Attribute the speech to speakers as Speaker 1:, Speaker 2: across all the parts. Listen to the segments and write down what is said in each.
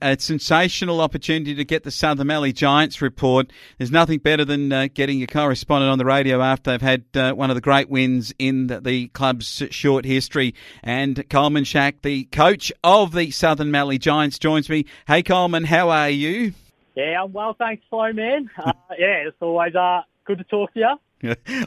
Speaker 1: A sensational opportunity to get the Southern Mallee Giants report. There's nothing better than getting your correspondent on the radio after they've had one of the great wins in the club's short history. And Coleman Schache, the coach of the Southern Mallee Giants, joins me. Hey, Coleman, how are you?
Speaker 2: Yeah, I'm well, thanks, Flo, man. It's always good to talk to you.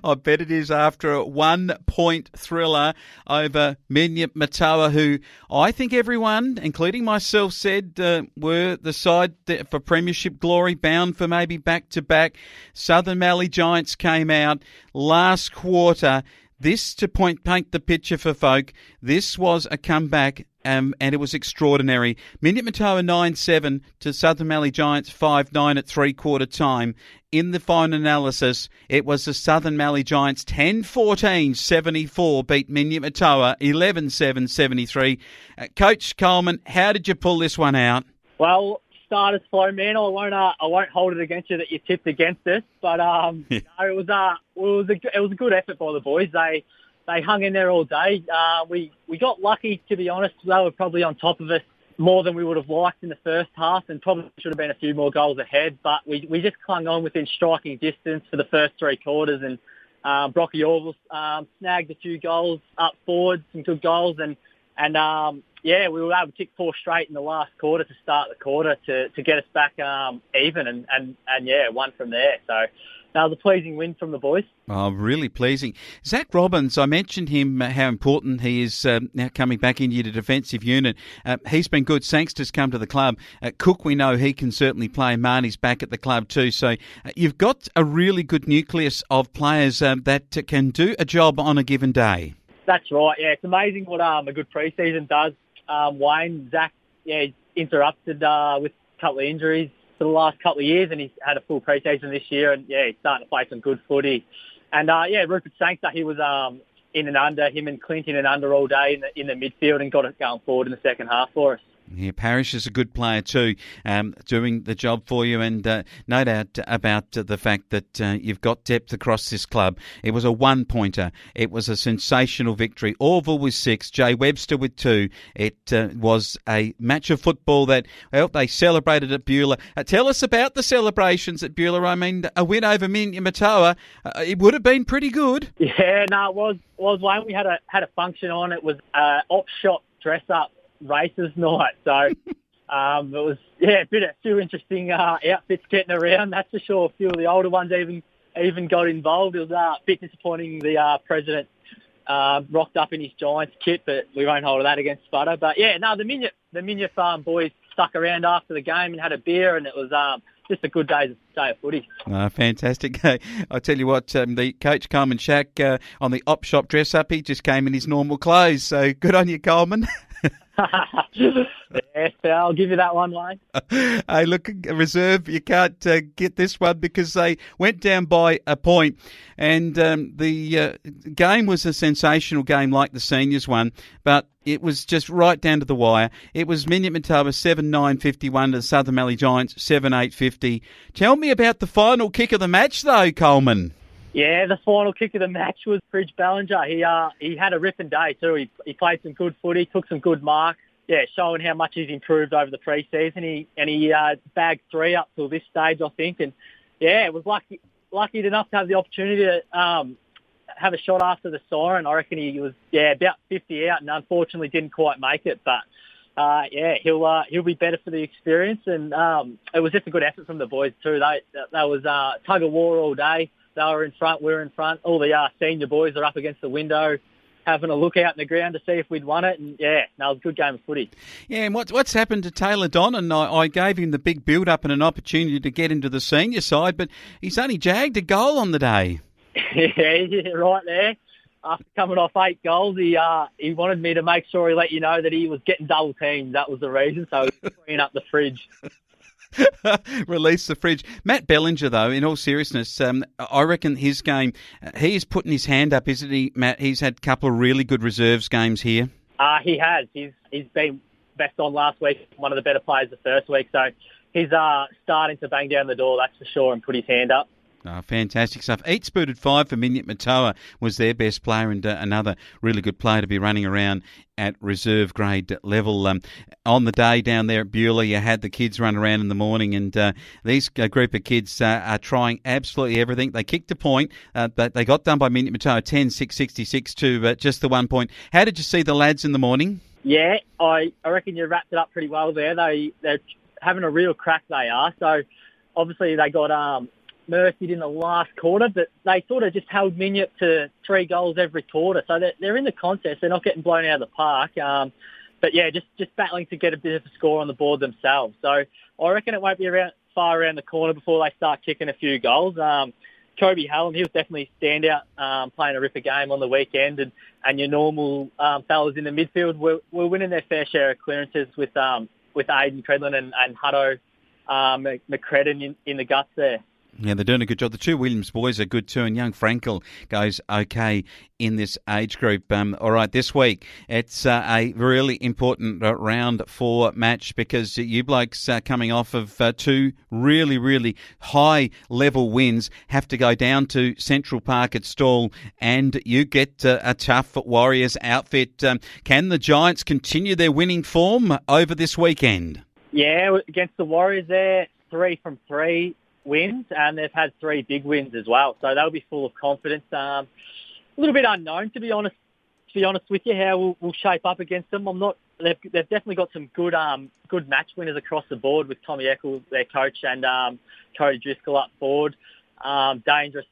Speaker 1: I bet it is after a 1-point thriller over Minyip-Murtoa, who I think everyone, including myself, said were the side for premiership glory, bound for maybe back-to-back. Southern Mallee Giants came out last quarter. This, to paint the picture for folk, this was a comeback and it was extraordinary. Minyip-Murtoa 9-7 to Southern Mallee Giants 5-9 at three-quarter time. In the final analysis, it was the Southern Mallee Giants 10-14-74 beat Minyip-Murtoa 11-7-73. Coach Coleman, how did you pull this one out?
Speaker 2: Well, starters flow, man. I won't hold it against you that you tipped against us, but it was a good effort by the boys. They hung in there all day. We got lucky, to be honest. They were probably on top of us more than we would have liked in the first half, and probably should have been a few more goals ahead. But we just clung on within striking distance for the first three quarters, and Brocky Orville snagged a few goals up forward, some good goals, and we were able to kick 4 straight in the last quarter to start the quarter to get us back even, and won from there. So that was a pleasing win from the boys.
Speaker 1: Oh, really pleasing. Zach Robbins, I mentioned him, how important he is now coming back into the defensive unit. He's been good. Sangster's come to the club. Cook, we know he can certainly play. Marnie's back at the club too. So you've got a really good nucleus of players that can do a job on a given day.
Speaker 2: That's right. Yeah, it's amazing what a good pre-season does. Wayne, Zach, interrupted with a couple of injuries for the last couple of years, and he's had a full pre-season this year, and he's starting to play some good footy. And Rupert Sangster, he was in and under, him and Clint in and under all day in the midfield, and got it going forward in the second half for us.
Speaker 1: Yeah, Parrish is a good player too, doing the job for you, and no doubt about the fact that you've got depth across this club. It was a one-pointer. It was a sensational victory. Orville with 6, Jay Webster with 2. It was a match of football that, well, they celebrated at Beulah. Tell us about the celebrations at Beulah. I mean, a win over Minyip-Murtoa, it would have been pretty good.
Speaker 2: Yeah, no, it was Wayne. We had a function on. It was op shop dress-up races night, so it was a few interesting outfits getting around, that's for sure. A few of the older ones even got involved. It was a bit disappointing the president rocked up in his Giants kit, but we won't hold that against Sputter. But the Minyip Farm boys stuck around after the game and had a beer, and it was just a good day of footy.
Speaker 1: Fantastic. I tell you what, the coach Coleman Schache on the op shop dress up, he just came in his normal clothes, so good on you, Coleman.
Speaker 2: Yes, I'll give you that one, Wayne.
Speaker 1: Hey, look, reserve, you can't get this one because they went down by a point, and the game was a sensational game like the seniors one, but it was just right down to the wire. It was Minyip-Murtoa 7-9-51 to the Southern Mallee Giants 7-8-50. Tell me about the final kick of the match though, Coleman.
Speaker 2: Yeah, the final kick of the match was Fridge Ballinger. He had a ripping day too. He played some good footy, took some good marks. Yeah, showing how much he's improved over the pre-season. He bagged 3 up till this stage, I think. And it was lucky enough to have the opportunity to have a shot after the siren. I reckon he was about 50 out, and unfortunately didn't quite make it. But he'll be better for the experience. And it was just a good effort from the boys too. That was tug of war all day. They were in front, we were in front. All the senior boys are up against the window, having a look out in the ground to see if we'd won it. And it was a good game of footy. Yeah,
Speaker 1: and what's happened to Taylor Donnan? I gave him the big build-up and an opportunity to get into the senior side, but he's only jagged a goal on the day.
Speaker 2: Yeah, right there. After coming off 8 goals, he wanted me to make sure he let you know that he was getting double teamed. That was the reason, so he was freeing up the fridge.
Speaker 1: Release the fridge. Matt Bellinger, though, in all seriousness, I reckon his game, he is putting his hand up, isn't he, Matt? He's had a couple of really good reserves games here.
Speaker 2: He has. He's been best on last week, one of the better players the first week, so he's starting to bang down the door, that's for sure, and put his hand up.
Speaker 1: Oh, fantastic stuff. Eats booted 5 for Minyip-Murtoa was their best player, and another really good player to be running around at reserve grade level. On the day down there at Beulah, you had the kids run around in the morning, and these group of kids are trying absolutely everything. They kicked a point, but they got done by Minyip-Murtoa 10-6-66 to just the 1 point. How did you see the lads in the morning?
Speaker 2: Yeah, I reckon you wrapped it up pretty well there. They're having a real crack, they are. So obviously they got mercied in the last quarter, but they sort of just held Minyip to 3 goals every quarter. So they're in the contest. They're not getting blown out of the park. But yeah, just battling to get a bit of a score on the board themselves. So I reckon it won't be far around the corner before they start kicking a few goals. Kobe Hallam, he was definitely a standout, playing a ripper game on the weekend, and your normal fellas in the midfield were winning their fair share of clearances with Aidan Credlin and Hutto McCredden in the guts there.
Speaker 1: Yeah, they're doing a good job. The two Williams boys are good too, and young Frankel goes okay in this age group. All right, this week it's a really important round 4 match because you blokes coming off of 2 really, really high-level wins have to go down to Central Park at Stawell, and you get a tough Warriors outfit. Can the Giants continue their winning form over this weekend? Yeah,
Speaker 2: against the Warriors there, 3 from 3 wins, and they've had 3 big wins as well, so they'll be full of confidence. A little bit unknown, to be honest with you, how we'll shape up against them. They've definitely got some good match winners across the board with Tommy Eccles, their coach, and Cody Driscoll up forward. Dangerous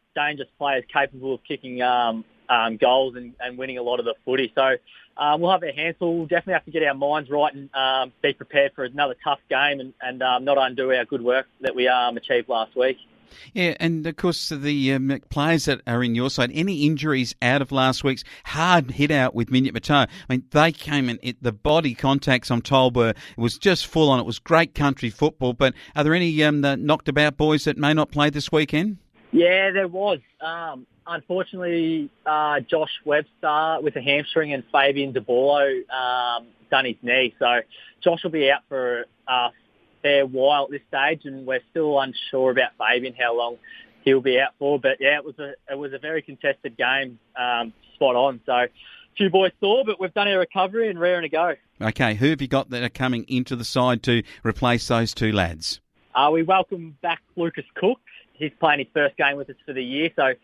Speaker 2: players capable of kicking goals and winning a lot of the footy. So we'll have our hands full. We'll definitely have to get our minds right and be prepared for another tough game and not undo our good work that we achieved last week.
Speaker 1: Yeah, and of course the players that are in your side, any injuries out of last week's hard hit out with Minyip-Murtoa? I mean, they came in, the body contacts I'm told it was just full on. It was great country football, but are there any knocked about boys that may not play this weekend?
Speaker 2: Yeah, there was. Unfortunately, Josh Webster with a hamstring and Fabian DeBorlo done his knee. So Josh will be out for a fair while at this stage, and we're still unsure about Fabian, how long he'll be out for. But yeah, it was a very contested game, spot on. So a few boys sore, but we've done our recovery and raring to go. Okay, who have you got that are coming into the side to replace those 2 lads? We welcome back Lucas Cook. He's playing his first game with us for the year, so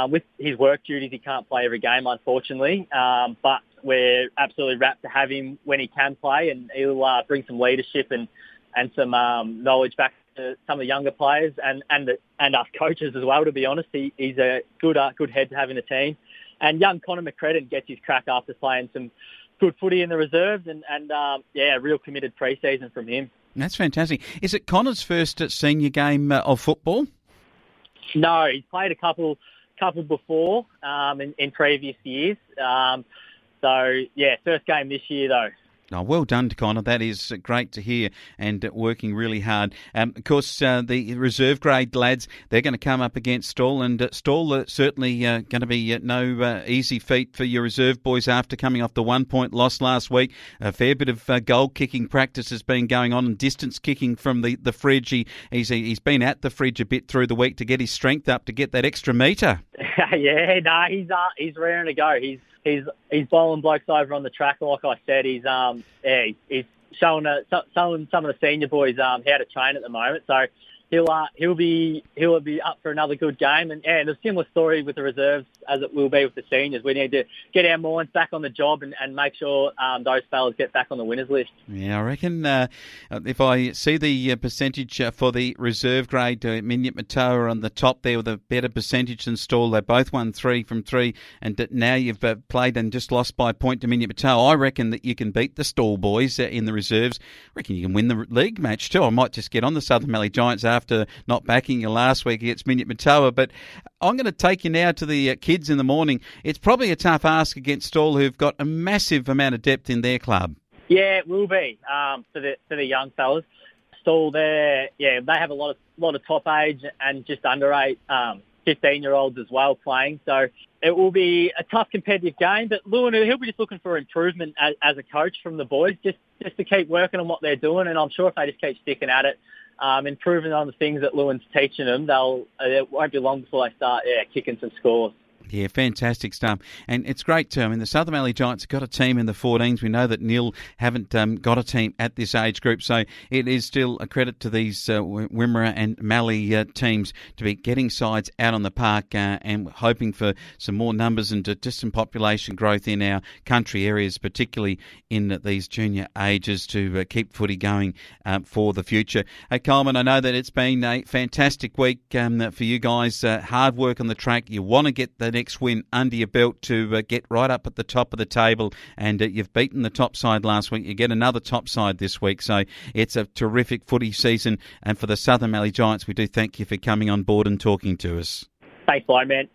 Speaker 2: with his work duties, he can't play every game, unfortunately. But we're absolutely rapt to have him when he can play, and he'll bring some leadership and some knowledge back to some of the younger players and us coaches as well. To be honest, he's a good head to have in the team. And young Connor McCredden gets his crack after playing some good footy in the reserves, and real committed pre-season from him.
Speaker 1: That's fantastic. Is it Connor's first senior game of football?
Speaker 2: No, he's played a couple before in previous years. First game this year though.
Speaker 1: Oh, well done, Connor. That is great to hear, and working really hard. Of course, the reserve grade lads, they're going to come up against Stawell, and Stawell certainly going to be no easy feat for your reserve boys after coming off the 1 point loss last week. A fair bit of goal kicking practice has been going on, and distance kicking from the fridge. He's been at the fridge a bit through the week to get his strength up to get that extra metre. He's raring to go. He's bowling blokes over on the track, like I said. He's showing some of the senior boys how to train at the moment. So he'll be up for another good game. And a similar story with the reserves as it will be with the seniors. We need to get our minds back on the job and make sure those fellas get back on the winners list. Yeah, I reckon if I see the percentage for the reserve grade, Minyip-Murtoa on the top there with a better percentage than Stawell. They both won 3 from 3, and now you've played and just lost by a point to Minyip-Murtoa. I reckon that you can beat the Stawell boys in the reserves. I reckon you can win the league match too. I might just get on the Southern Mallee Giants after not backing you last week against Minyip-Murtoa. But I'm going to take you now to the kids in the morning. It's probably a tough ask against Stawell, who've got a massive amount of depth in their club. Yeah, it will be for the young fellas. Stawell, they have a lot of top age and just under 15-year-olds as well playing. So it will be a tough competitive game. But Lewin, he'll be just looking for improvement as a coach from the boys, just to keep working on what they're doing. And I'm sure if they just keep sticking at it,
Speaker 2: improving on the things that Lewin's teaching them, it won't be long before they start kicking some scores.
Speaker 1: Yeah, fantastic stuff. And it's great, I mean, the Southern Mallee Giants have got a team in the 14s. We know that Neil haven't got a team at this age group, so it is still a credit to these Wimmera and Mallee teams to be getting sides out on the park and hoping for some more numbers and just some population growth in our country areas, particularly in these junior ages, to keep footy going for the future. Coleman, I know that it's been a fantastic week for you guys. Hard work on the track. You want to get the next win under your belt to get right up at the top of the table, and you've beaten the top side last week. You get another top side this week, so it's a terrific footy season. And for the Southern Mallee Giants, we do thank you for coming on board and talking to us.
Speaker 2: Thanks, man.